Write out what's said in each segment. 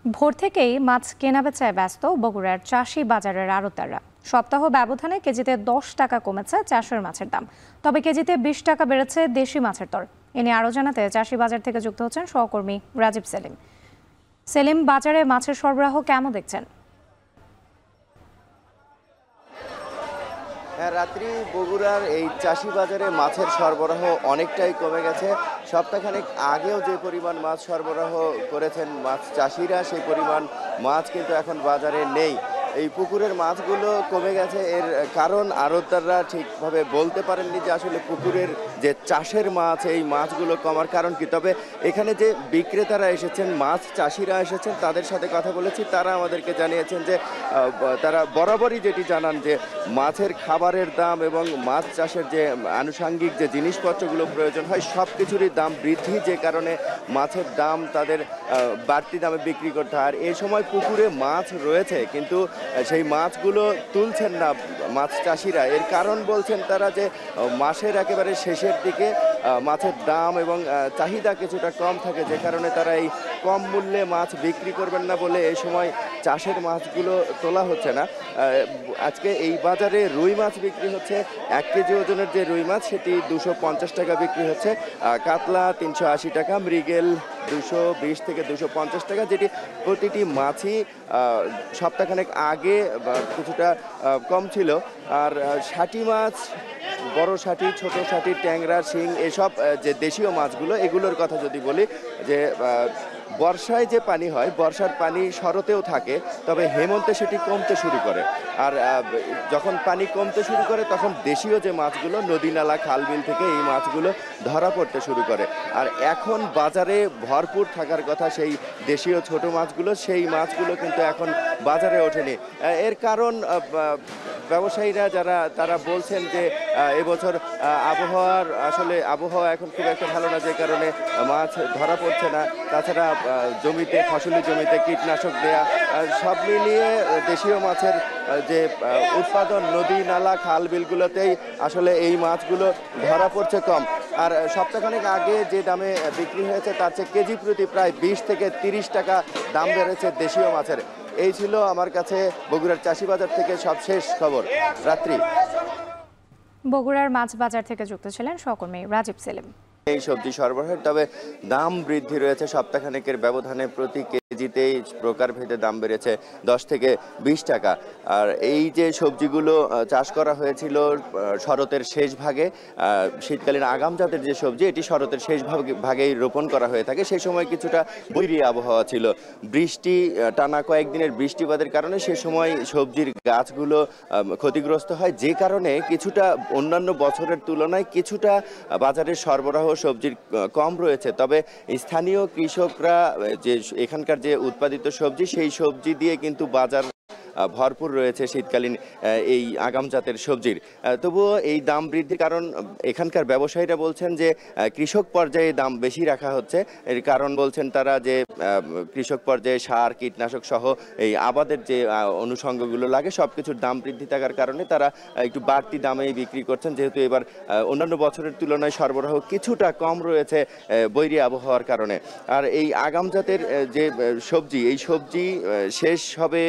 ভোর থেকেই মাছ কেনাবেচায় ব্যস্ত বগুড়ার চাষি বাজারের আড়তদাররা। সপ্তাহ ব্যবধানে কেজিতে 10 টাকা কমেছে চাষের মাছের দাম, তবে কেজিতে 20 টাকা বেড়েছে দেশি মাছের দর। এ নিয়ে আরও জানাতে চাষি বাজার থেকে যুক্ত হচ্ছেন সহকর্মী রাজীব সেলিম। সেলিম, বাজারে মাছের সরবরাহ কেমন দেখছেন? রাত্রি বগুড়ার এই চাষি বাজারে মাছের সরবরাহ অনেকটাই কমে গেছে। সপ্তাহখানেক আগেও যে পরিমাণ মাছ সরবরাহ করেছেন মাছ চাষিরা, সেই পরিমাণ মাছ কিন্তু এখন বাজারে নেই। এই পুকুরের মাছগুলো কমে গেছে। এর কারণ আড়তদাররা ঠিকভাবে বলতে পারেননি যে আসলে পুকুরের যে চাষের মাছ, এই মাছগুলো কমার কারণ কি। তবে এখানে যে বিক্রেতারা এসেছেন, মাছ চাষিরা এসেছেন, তাদের সাথে কথা বলেছি। তারা আমাদেরকে জানিয়েছেন যে তারা বরাবরই যেটি জানান যে মাছের খাবারের দাম এবং মাছ চাষের যে আনুষঙ্গিক যে জিনিসপত্রগুলো প্রয়োজন হয় সব কিছুরই দাম বৃদ্ধি, যে কারণে মাছের দাম তাদের বাড়তি দামে বিক্রি করতে হয়। আর এই সময় পুকুরে মাছ রয়েছে কিন্তু সেই মাছগুলো তুলছেন না মাছ চাষিরা। এর কারণ বলছেন তারা যে মাসের একেবারে শেষের দিকে মাছের দাম এবং চাহিদা কিছুটা কম থাকে, যে কারণে তারা এই কম মূল্যে মাছ বিক্রি করবেন না বলে এই সময় চাষের মাছগুলো তোলা হচ্ছে না। আজকে এই বাজারে রুই মাছ বিক্রি হচ্ছে। 1 কেজি ওজনের যে রুই মাছ সেটি 250 টাকা বিক্রি হচ্ছে। কাতলা 380 টাকা, মৃগেল 220 থেকে 250 টাকা, যেটি প্রতিটি মাছই সপ্তাহখানেক আগে কিছুটা কম ছিল। আর ষাটি মাছ, বড় ষাটি, ছোট ষাটি, ট্যাংরা, শিং, এসব যে দেশীয় মাছগুলো, এগুলোর কথা যদি বলি যে বর্ষায় যে পানি হয়, বর্ষার পানি শরতেও থাকে, তবে হেমন্তে সেটি কমতে শুরু করে। আর যখন পানি কমতে শুরু করে তখন দেশীয় যে মাছগুলো নদী নালা খাল বিল থেকে এই মাছগুলো ধরা পড়তে শুরু করে। আর এখন বাজারে ভরপুর থাকার কথা সেই দেশীয় ছোট মাছগুলো, সেই মাছগুলো কিন্তু এখন বাজারে ওঠেনি। এর কারণ ব্যবসায়ীরা যারা তারা বলছেন যে এবছর আবহাওয়া এখন খুব একটা ভালো না, যে কারণে মাছ ধরা পড়ছে না। তাছাড়া জমিতে, ফসলি জমিতে কীটনাশক দেয়া, সব মিলিয়ে দেশীয় মাছের যে উৎপাদন নদী নালা খাল বিলগুলোতেই আসলে এই মাছগুলো ধরা পড়ছে কম। আর সপ্তাহখানেক আগে যে দামে বিক্রি হয়েছে তার চেয়ে কেজি প্রতি প্রায় 20 থেকে 30 টাকা দাম বেড়েছে দেশীয় মাছের। এই ছিল আমার কাছে বগুড়ার চাষি বাজার থেকে সবশেষ খবর। রাত্রি। বগুড়ার মাছ বাজার থেকে যুক্ত ছিলেন সহকর্মী রাজীব সেলিম। এই সবজি সরবরাহের তবে দাম বৃদ্ধি রয়েছে। সপ্তাহখানেকের ব্যবধানে প্রতি কেজিতেই প্রকারভেদে দাম বেড়েছে 10 থেকে 20 টাকা। আর এই যে সবজিগুলো চাষ করা হয়েছিল শরতের শেষ ভাগে, শীতকালীন আগাম জাতের যে সবজি, এটি শরতের শেষ ভাগেই রোপণ করা হয়ে থাকে। সেই সময় কিছুটা বৈরী আবহাওয়া ছিল, বৃষ্টি, টানা কয়েকদিনের বৃষ্টিপাতের কারণে সে সময় সবজির গাছগুলো ক্ষতিগ্রস্ত হয়, যে কারণে কিছুটা অন্যান্য বছরের তুলনায় কিছুটা বাজারের সরবরাহ সবজির কম রয়েছে। তবে স্থানীয় কৃষকরা যে এখানকার যে উৎপাদিত সবজি, সেই সবজি দিয়ে কিন্তু বাজার ভরপুর রয়েছে শীতকালীন এই আগাম জাতের সবজির। তবুও এই দাম বৃদ্ধির কারণ এখানকার ব্যবসায়ীরা বলছেন যে কৃষক পর্যায়ে দাম বেশি রাখা হচ্ছে। এর কারণ বলছেন তারা যে কৃষক পর্যায়ে সার, কীটনাশক সহ এই আবাদের যে অনুষঙ্গগুলো লাগে সব কিছুর দাম বৃদ্ধি থাকার কারণে তারা একটু বাড়তি দামেই বিক্রি করছেন, যেহেতু এবার অন্যান্য বছরের তুলনায় সরবরাহ কিছুটা কম রয়েছে বৈরী আবহাওয়ার কারণে। আর এই আগাম জাতের যে সবজি, এই সবজি শেষ হবে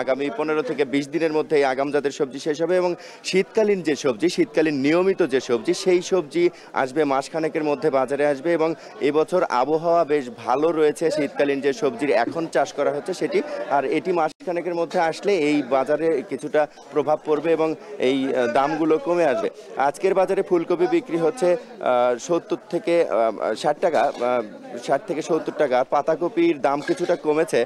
আগামী 15 থেকে 20 দিনের মধ্যে এই আগাম জাতের সবজি শেষ হবে, এবং শীতকালীন যে সবজি, শীতকালীন নিয়মিত যে সবজি, সেই সবজি আসবে মাসখানেকের মধ্যে বাজারে আসবে। এবং এবছর আবহাওয়া বেশ ভালো রয়েছে শীতকালীন যে সবজির এখন চাষ করা হচ্ছে সেটি, আর এটি মাসখানেকের মধ্যে আসলে এই বাজারে কিছুটা প্রভাব পড়বে এবং এই দামগুলো কমে আসবে। আজকের বাজারে ফুলকপি বিক্রি হচ্ছে 70 থেকে 60 টাকা, 60 থেকে 70 টাকা। পাতাকপির দাম কিছুটা কমেছে,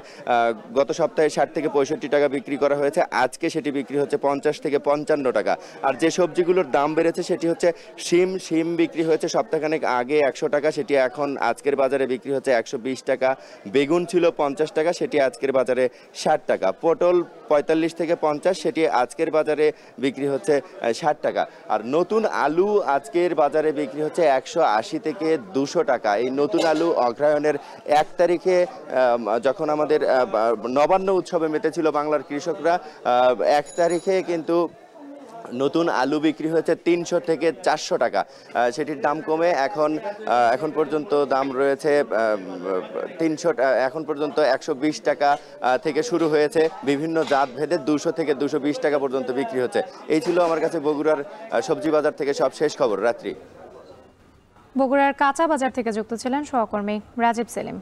গত সপ্তাহে 60 থেকে 65 টাকা বিক্রি করা হয়েছে, আজকে সেটি বিক্রি হচ্ছে 50 থেকে 55 টাকা। আর যে সবজিগুলোর দাম বেড়েছে সেটি হচ্ছে শিম বিক্রি হয়েছে সপ্তাহখানেক আগে 100 টাকা, সেটি এখন আজকের বাজারে বিক্রি হচ্ছে 120 টাকা। বেগুন ছিল 50 টাকা, সেটি আজকের বাজারে 60 টাকা। পটল 45 থেকে 50, সেটি আজকের বাজারে বিক্রি হচ্ছে 60 টাকা। আর নতুন আলু আজকের বাজারে বিক্রি হচ্ছে 180 থেকে 200 টাকা। এই নতুন আলু অগ্রহায়ণের 1 তারিখে যখন আমাদের নবান্ন উৎসবে মেতেছিল বাংলার কৃষকরা, 1 তারিখে কিন্তু নতুন আলু বিক্রি হয়েছে 300 থেকে 400 টাকা, সেটির দাম কমে এখন পর্যন্ত দাম রয়েছে 300, এখন পর্যন্ত 120 টাকা থেকে শুরু হয়েছে। বিভিন্ন জাত ভেদে 200 থেকে 220 টাকা পর্যন্ত বিক্রি হচ্ছে। এই ছিল আমার কাছে বগুড়ার সবজি বাজার থেকে সব শেষ খবর। রাত্রি। বগুড়ার কাঁচা বাজার থেকে যুক্ত ছিলেন সহকর্মী রাজীব সেলিম।